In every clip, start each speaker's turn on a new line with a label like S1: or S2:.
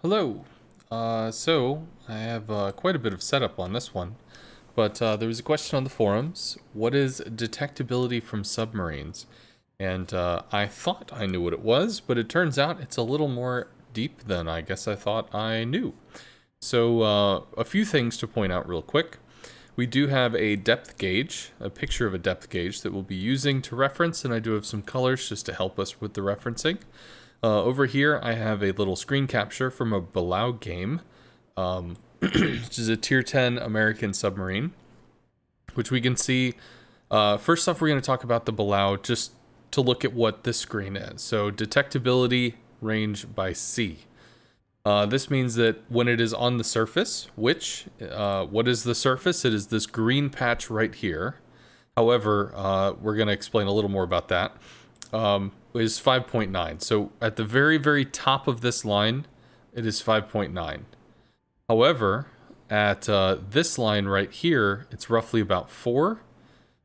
S1: Hello. So I have quite a bit of setup on this one, but there was a question on the forums. What is detectability from submarines? And I thought I knew what it was, but it turns out it's a little more deep than I guess I thought I knew. So a few things to point out real quick. We do have a depth gauge, a picture of a depth gauge that we'll be using to reference, and I do have some colors just to help us with the referencing. Over here, I have a little screen capture from a Belau game, which is a Tier 10 American submarine, which we can see. First off, we're going to talk about the Belau just to look at what this screen is. So, detectability range by sea. This means that when it is on the surface, what is the surface? It is this green patch right here. However, we're going to explain a little more about that. Is 5.9. So at the very, very top of this line, it is 5.9. However, at this line right here, it's roughly about 4.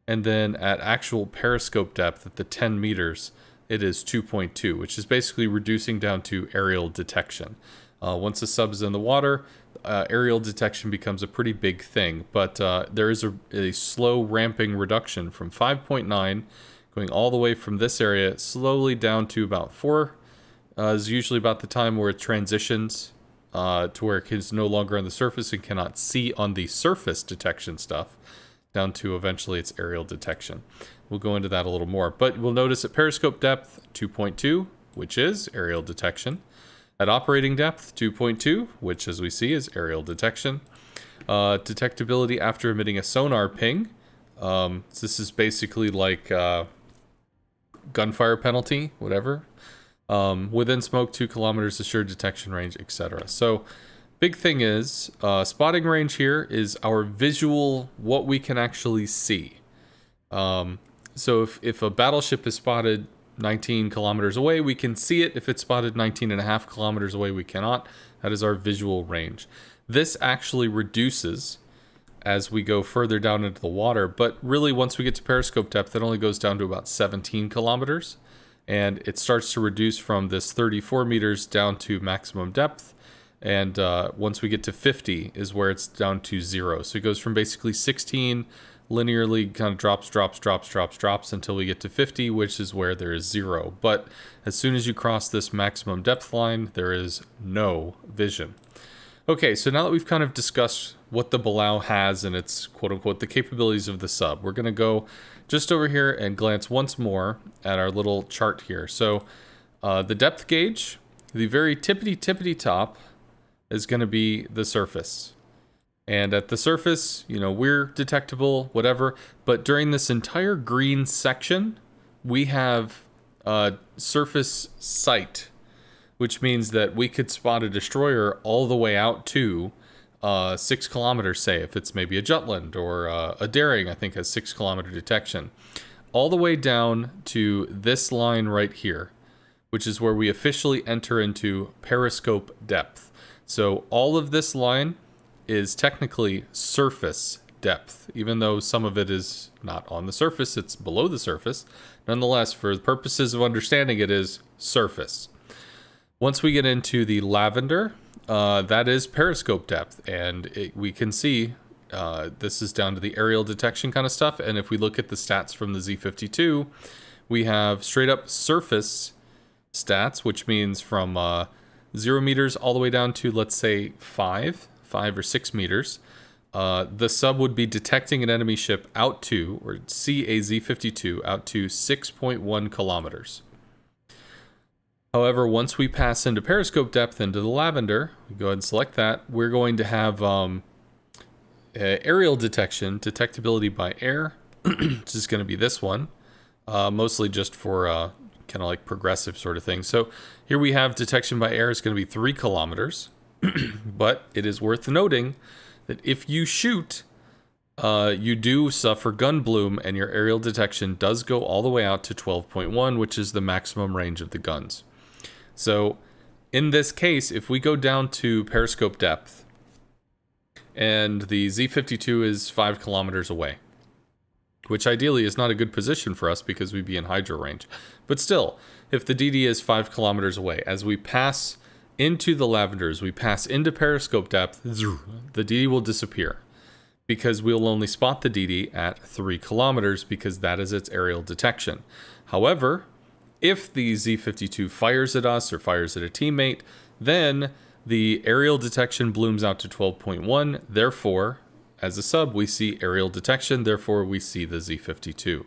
S1: And then at actual periscope depth at the 10 meters, it is 2.2, which is basically reducing down to aerial detection. Once the sub is in the water, aerial detection becomes a pretty big thing. But there is a slow ramping reduction from 5.9 going all the way from this area slowly down to about 4 is usually about the time where it transitions to where it is no longer on the surface and cannot see on the surface detection stuff, down to eventually its aerial detection. We'll go into that a little more, but we'll notice at periscope depth 2.2, which is aerial detection. At operating depth 2.2, which as we see is aerial detection. Detectability after emitting a sonar ping. So this is basically like gunfire penalty, whatever. Within smoke, 2 kilometers assured detection range, etc. So, big thing is, spotting range here is our visual, what we can actually see. So if a battleship is spotted 19 kilometers away, we can see it. If it's spotted 19 and a half kilometers away, we cannot. That is our visual range. This actually reduces as we go further down into the water, but really once we get to periscope depth, it only goes down to about 17 kilometers, and it starts to reduce from this 34 meters down to maximum depth, and once we get to 50 is where it's down to 0. So it goes from basically 16 linearly, kind of drops until we get to 50, which is where there is 0. But as soon as you cross this maximum depth line, there is no vision. Okay, so now that we've kind of discussed what the Belau has and its quote-unquote the capabilities of the sub, we're going to go just over here and glance once more at our little chart here. So the depth gauge, the very tippity top is going to be the surface. And at the surface, you know, we're detectable, whatever. But during this entire green section, we have surface sight, which means that we could spot a destroyer all the way out to 6 kilometers, say, if it's maybe a Jutland or a Daring, I think has 6 kilometer detection. All the way down to this line right here, which is where we officially enter into periscope depth. So all of this line is technically surface depth, even though some of it is not on the surface, it's below the surface. Nonetheless, for the purposes of understanding, it is surface. Once we get into the lavender, that is periscope depth, and we can see this is down to the aerial detection kind of stuff. And if we look at the stats from the Z52, we have straight up surface stats, which means from 0 meters all the way down to, let's say, 5 or 6 meters. The sub would be detecting an enemy ship out to, or see a Z52 out to 6.1 kilometers. However, once we pass into periscope depth into the lavender, we go ahead and select that, we're going to have aerial detection, detectability by air, which is going to be this one, mostly just for kind of like progressive sort of thing. So here we have detection by air is going to be 3 kilometers, but it is worth noting that if you shoot, you do suffer gun bloom, and your aerial detection does go all the way out to 12.1, which is the maximum range of the guns. So in this case, if we go down to periscope depth and the Z52 is 5 kilometers away, which ideally is not a good position for us because we'd be in hydro range. But still, if the DD is 5 kilometers away, as we pass into the lavenders, we pass into periscope depth, the DD will disappear because we'll only spot the DD at 3 kilometers because that is its aerial detection. However, if the Z-52 fires at us or fires at a teammate, then the aerial detection blooms out to 12.1. Therefore, as a sub, we see aerial detection. Therefore, we see the Z-52.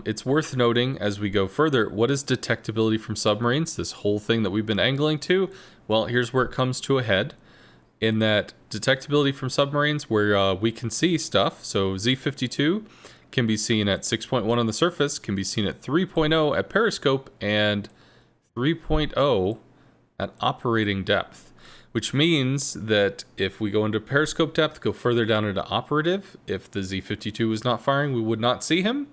S1: It's worth noting as we go further, what is detectability from submarines? This whole thing that we've been angling to? Well, here's where it comes to a head. In that detectability from submarines, where we can see stuff. So Z-52 can be seen at 6.1 on the surface, can be seen at 3.0 at periscope, and 3.0 at operating depth. Which means that if we go into periscope depth, go further down into operative, if the Z-52 was not firing, we would not see him.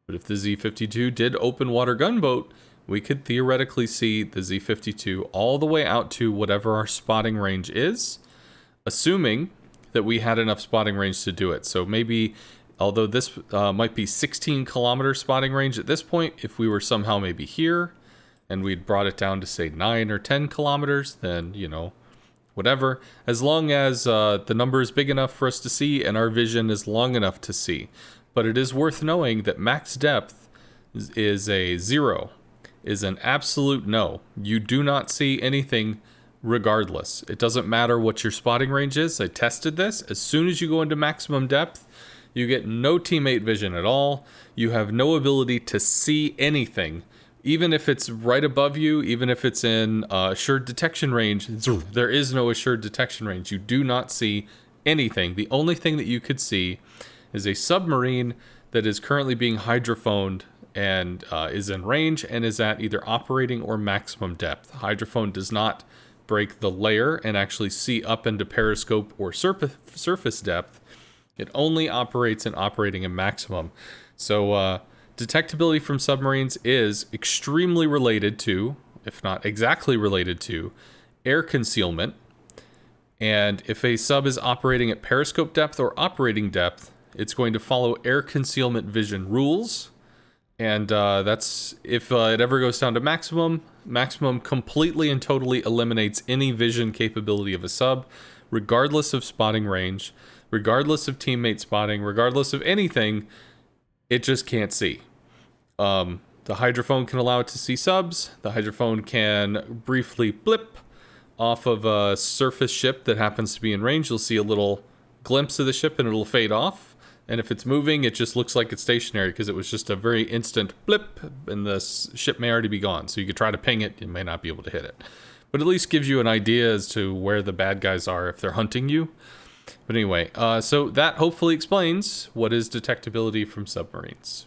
S1: But if the Z-52 did open water gunboat, we could theoretically see the Z-52 all the way out to whatever our spotting range is, assuming that we had enough spotting range to do it. So maybe, although this might be 16 kilometer spotting range at this point, if we were somehow maybe here and we'd brought it down to say 9 or 10 kilometers, then, you know, whatever. As long as the number is big enough for us to see and our vision is long enough to see. But it is worth knowing that max depth is a 0, is an absolute no. You do not see anything regardless. It doesn't matter what your spotting range is. I tested this. As soon as you go into maximum depth, you get no teammate vision at all. You have no ability to see anything. Even if it's right above you, even if it's in assured detection range, there is no assured detection range. You do not see anything. The only thing that you could see is a submarine that is currently being hydrophoned and is in range and is at either operating or maximum depth. Hydrophone does not break the layer and actually see up into periscope or surface depth. It only operates in operating and maximum. So detectability from submarines is extremely related to, if not exactly related to, air concealment. And if a sub is operating at periscope depth or operating depth, it's going to follow air concealment vision rules. And that's, if it ever goes down to maximum completely and totally eliminates any vision capability of a sub, regardless of spotting range, regardless of teammate spotting, regardless of anything. It just can't see. The hydrophone can allow it to see subs. The hydrophone can briefly blip off of a surface ship that happens to be in range. You'll see a little glimpse of the ship and it'll fade off. And if it's moving, it just looks like it's stationary because it was just a very instant blip and the ship may already be gone. So you could try to ping it, you may not be able to hit it. But at least gives you an idea as to where the bad guys are if they're hunting you. But anyway, so that hopefully explains what is detectability from submarines.